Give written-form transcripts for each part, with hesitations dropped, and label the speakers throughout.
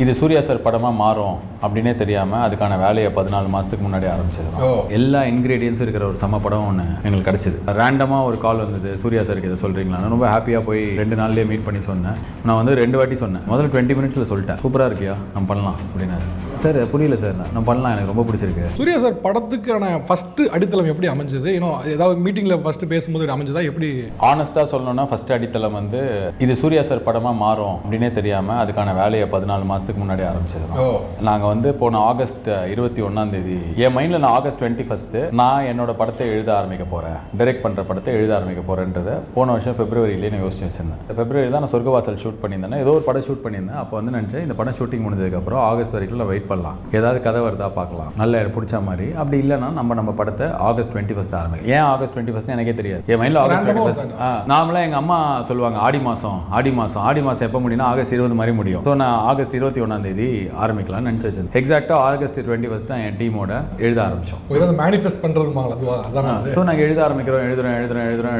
Speaker 1: இது சூர்யா சார் படமாக மாறும் அப்படின்னே தெரியாமல் அதுக்கான வேலையை 14 மாதத்துக்கு முன்னாடி ஆரம்பிச்சது. எல்லா இன்க்ரீடியன்ஸும் இருக்கிற ஒரு சம படம் ஒன்று எங்களுக்கு கிடச்சிது. ரேண்டமாக ஒரு கால் வந்தது, சூர்யா சாருக்கு இதை சொல்கிறீங்களா. நான் ரொம்ப ஹாப்பியாக போய் 2 நாள்லேயே மீட் பண்ணி சொன்னேன். நான் வந்து 2 வாட்டி சொன்னேன். முதல்ல 20 மினிட்ஸில் சொல்லிட்டேன், சூப்பராக இருக்கியா, நம்ம பண்ணலாம் அப்படின்னாரு. சார் புரியல சார், நான் பண்ணலாம், எனக்கு ரொம்ப பிடிச்சிருக்கு.
Speaker 2: சூர்யா சார் படத்துக்கான ஃபர்ஸ்ட் அடித்தளம் எப்படி அமைஞ்சது? ஏதாவது மீட்டிங்கில் ஃபர்ஸ்ட் பேசும்போது அமைஞ்சதா எப்படி?
Speaker 1: ஆனஸ்ட்டாக சொல்லணும்னா ஃபர்ஸ்ட் அடித்தளம் வந்து இது சூர்யா சார் படமாக மாறும் அப்படின்னே தெரியாமல் அதுக்கான வேலையை 14 மாதத்துக்கு முன்னாடி ஆரம்பிச்சது. நாங்கள் வந்து போன ஆகஸ்ட் 21 என் மைண்டில் நான் ஆகஸ்ட் 21 நான் என்னோட படத்தை எழுத ஆரம்பிக்க போகிறேன், டைரக்ட் பண்ணுற படத்தை எழுத ஆரம்பிக்க போகிறேன்றதை போன வருஷம் பிப்ரவரியிலே நான் யோசிச்சு வச்சிருந்தேன். பிப்ரவரி தான் நான் சொர்க்கவாசல் ஷூட் பண்ணியிருந்தேன், ஏதோ ஒரு படம் ஷூட் பண்ணியிருந்தேன். அப்போ வந்து நினச்சேன் இந்த படம் ஷூட்டிங் முடிஞ்சதுக்கப்புறம் ஆகஸ்ட் வரைக்கும் நான் வெயிட் பண்ணலாம், ஏதாவது கதை வருதா பார்க்கலாம், நல்ல பிடிச்ச மாதிரி. அப்படி இல்லைன்னா நம்ம படத்தை ஆகஸ்ட் 21 ஆரம்பிக்கும். ஏன் ஆகஸ்ட் 21 எனக்கே தெரியாது. என் மைண்டில் ஆகஸ்ட் 21 நார்மலாக எங்கள் அம்மா சொல்லுவாங்க ஆடி மாதம் எப்போ முடியும்னா ஆகஸ்ட் 20 மாதிரி முடியும். ஸோ நான் ஆகஸ்ட் 21 ஆரம்பிக்கலாம்னு நினச்சி வச்சேன். எக்ஸாக்டாக ஆகஸ்ட் 21 தான் என் டீமோட எழுத ஆரம்பித்தோம்.
Speaker 2: மேனிஃபெஸ்ட் பண்ணுறது.
Speaker 1: ஸோ நாங்கள் எழுத ஆரம்பிக்கிறோம்,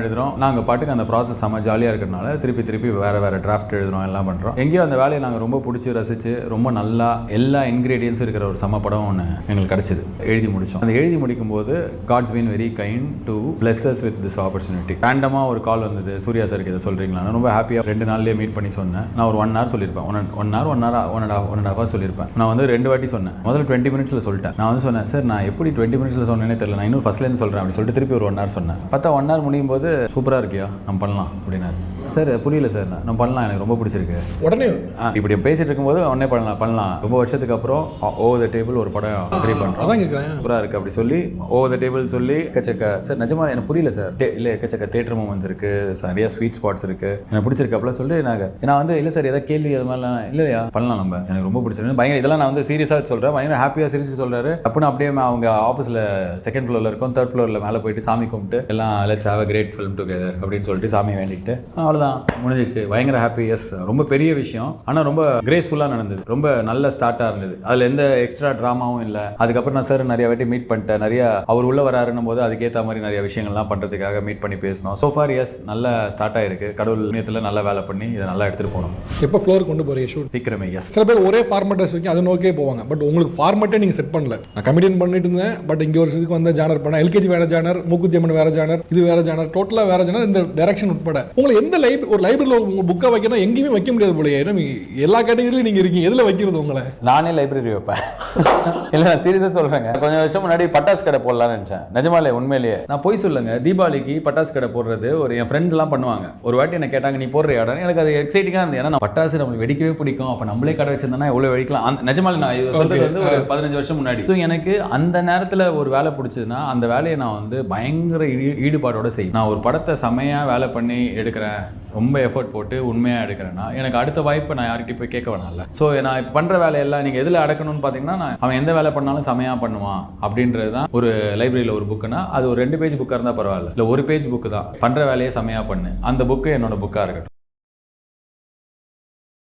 Speaker 1: எழுதுறோம். நாங்கள் பாட்டுக்கு அந்த ப்ராசஸ் செம்ம ஜாலியாக இருக்கிறதுனால திருப்பி வேறு டிராஃப்ட் எழுதுறோம், எல்லாம் பண்ணுறோம். எங்கேயோ அந்த வேலையை நாங்கள் ரொம்ப பிடிச்சி ரசித்து ரொம்ப நல்லா எல்லா இன்க்ரீடியன்ஸும் இருக்கிற ஒரு சம படம் ஒன்று எங்களுக்கு கிடச்சிது. எழுதி முடித்தோம். அந்த எழுதி முடிக்கும் போது God's been very kind to bless us with this opportunity. ரேண்டமாக ஒரு கால் வந்தது, சூர்யா சாருக்கு இதை சொல்கிறீங்களா. நான் ரொம்ப ஹாப்பியாக 2 நாள்லேயே மீட் பண்ணி சொன்னேன். நான் ஒரு 1 hour சொல்லியிருப்பேன், 1 hour சொல்லியிருப்பேன். நான் வந்து 2 வாட்டி சொன்னேன். முதல்ல 20 மினிட்ஸில் சொல்லிட்டேன். நான் வந்து சொன்னேன், சார் நான் எப்படி 20 மினிட்ஸில் சொன்னேனே தெரியல, நான் இன்னும் ஃபர்ஸ்ட்லேருந்து சொல்கிறேன் அப்படி சொல்லிட்டு திருப்பி ஒரு 1 hour சொன்னேன். பார்த்தா 1 hour முடியும் போது சூப்பராக இருக்கியா, நம்ம பண்ணலாம் அப்படின்னாரு. சார் புரியல சார், நான் பண்ணலாம், எனக்கு ரொம்ப பிடிச்சிருக்கு.
Speaker 2: உடனே
Speaker 1: இப்படி பேசிட்டு இருக்கும்போது உடனே பண்ணலாம். ரொம்ப வருஷத்துக்கு அப்புறம் ஓவர் த டேபிள் ஒரு படம் த்ரீ பண்ணுறோம், சூப்பராக இருக்குது அப்படி சொல்லி ஓவர் த டேபிள் சொல்லி எக்கச்சக்க. சார் நிஜமா எனக்கு புரியல சார், இல்லை எக்கச்சக்க தேட்டர் மூமெண்ட்ஸ் இருக்குது, நிறைய ஸ்வீட் ஸ்பாட்ஸ் இருக்குது, எனக்கு பிடிச்சிருக்கு அப்படிலாம் சொல்லி நான் வந்து இல்லை சார் ஏதாவது கேள்வி அது மாதிரிலாம் இல்லையா, பண்ணலாம் நம்ம, எனக்கு ரொம்ப பிடிச்சிருக்கு பயங்கர. இதெல்லாம் நான் வந்து சீரியஸாக சொல்கிறேன், பயங்கர ஹாப்பியாக சிரிச்சு சொல்கிறாரு. அப்படின்னு அப்படியே அவங்க ஆஃபீஸில் 2nd ஃப்ளோரில் இருக்கும், 3rd ஃப்ளோரில் மேலே போயிட்டு சாமி கும்பிட்டு எல்லாம் let's have a great film together அப்படின்னு சொல்லிட்டு சாமி வேண்டிட்டு அவ்வளோதான் முடிஞ்சிச்சு. பயங்கர ஹாப்பி. எஸ், ரொம்ப பெரிய விஷயம், ஆனால் ரொம்ப கிரேஸ்ஃபுல்லாக நடந்தது, ரொம்ப நல்ல ஸ்டார்ட்டாக இருந்தது. அதில் எந்த எக்ஸ்ட்ரா ட்ராமாவும் இல்லை. அதுக்கப்புறம் நான் சார் நிறைய வாட்டி மீட் பண்ணிட்டேன், நிறைய அவர் உள்ள வராருன்னும் போது அதுக்கேற்ற மாதிரி நிறைய விஷயங்கள்லாம் பண்ணுறதுக்காக மீட் பண்ணி பேசணும். ஸோ ஃபார் எஸ், நல்ல ஸ்டார்ட் ஆயிருக்கு. கடவுள் புண்ணியத்தில் நல்ல வேலை பண்ணி இதை நல்லா எடுத்துகிட்டு போகணும்.
Speaker 2: எப்போ ஃப்ளோர் கொண்டு போகிறீங்க ஷூட்?
Speaker 1: சீக்கிரமே. எஸ்,
Speaker 2: சில பேர் ஒரே ஃபார்மேட்டஸ் வைக்க அது நோக்கே போவாங்க. பட் உங்களுக்கு ஃபார்மேட்டே நீங்கள் செட் பண்ணல. நான் கமெடியன் பண்ணிட்டு இருந்தேன், பட் இங்கே ஒரு இதுக்கு வந்த ஜானர் பண்ணேன். எல்கேஜி வேற ஜானர், மூக்குத்தி அம்மன் வேற ஜானர், இது வேற ஜானர், டோட்டலாக வேற ஜானர், இந்த டைரக்ஷன் உட்பட. உங்களை எந்த ஒரு லைப்ரரியில் உங்கள் புக்கை வைக்கணும் எங்கேயுமே வைக்க முடியாது போல. எல்லா கேட்டகரியிலும் நீங்கள் இருக்கீங்க, எதில் வைக்கிறது உங்களை?
Speaker 1: நானே லைப்ரரி வைப்பேன். இல்லை, நான் சீரியஸாக சொல்கிறேங்க. கொஞ்சம் வருஷம் முன்னாடி பட்டாசு கடை போடலான்னு நினச்சேன். நிஜமாலே உண்மையிலேயே நான் போய் சொல்லுங்க, தீபாவளிக்கு பட்டாசு கடை போடுறது ஒரு என் ஃப்ரெண்ட்ஸ்லாம் பண்ணுவாங்க. ஒரு வாட்டி என்ன கேட்டாங்க, நீ போடுற இடம்? எனக்கு அது எக்ஸைட்டிங்காக இருந்தது. ஏன்னா பட்டாசு நம்மளுக்கு வெடிக்கவே பிடிக்கும். அப்போ நம்மளே கடை வச்சிருந்தோம்னா எவ்வளோ வெடிக்கலாம். நிஜமாலே நான் இது சொல்றது வந்து ஒரு 15 வருஷம் முன்னாடி. ஸோ எனக்கு அந்த நேரத்தில் ஒரு வேலை பிடிச்சதுன்னா அந்த வேலையை நான் வந்து பயங்கர ஈடுபாடோட செய்யும். நான் ஒரு படத்தை செமையாக வேலை பண்ணி எடுக்கிறேன், ரொம்ப எஃபர்ட் போட்டு உண்மையாக எடுக்கிறேன்னா எனக்கு அடுத்த வாய்ப்பை நான் யார்கிட்ட போய் கேட்க வேணாம்ல. ஸோ நான் இப்போ பண்ணுற வேலையெல்லாம் நீங்கள் எதில் அடக்கணும்னு பார்த்தீங்கன்னா, அவன் எந்த வேலை பண்ணாலும் செமையாக பண்ணுவான் அப்படின்றது தான். ஒரு லைப்ரரியில் ஒரு புக்குன்னா அது ஒரு 2 பேஜ் புக்காக இருந்தால் பரவாயில்ல, இல்லை 1 பேஜ் புக்கு தான், பண்ணுற வேலையை செமையாக பண்ணு, அந்த புக்கு என்னோட புக்காக இருக்கட்டும்.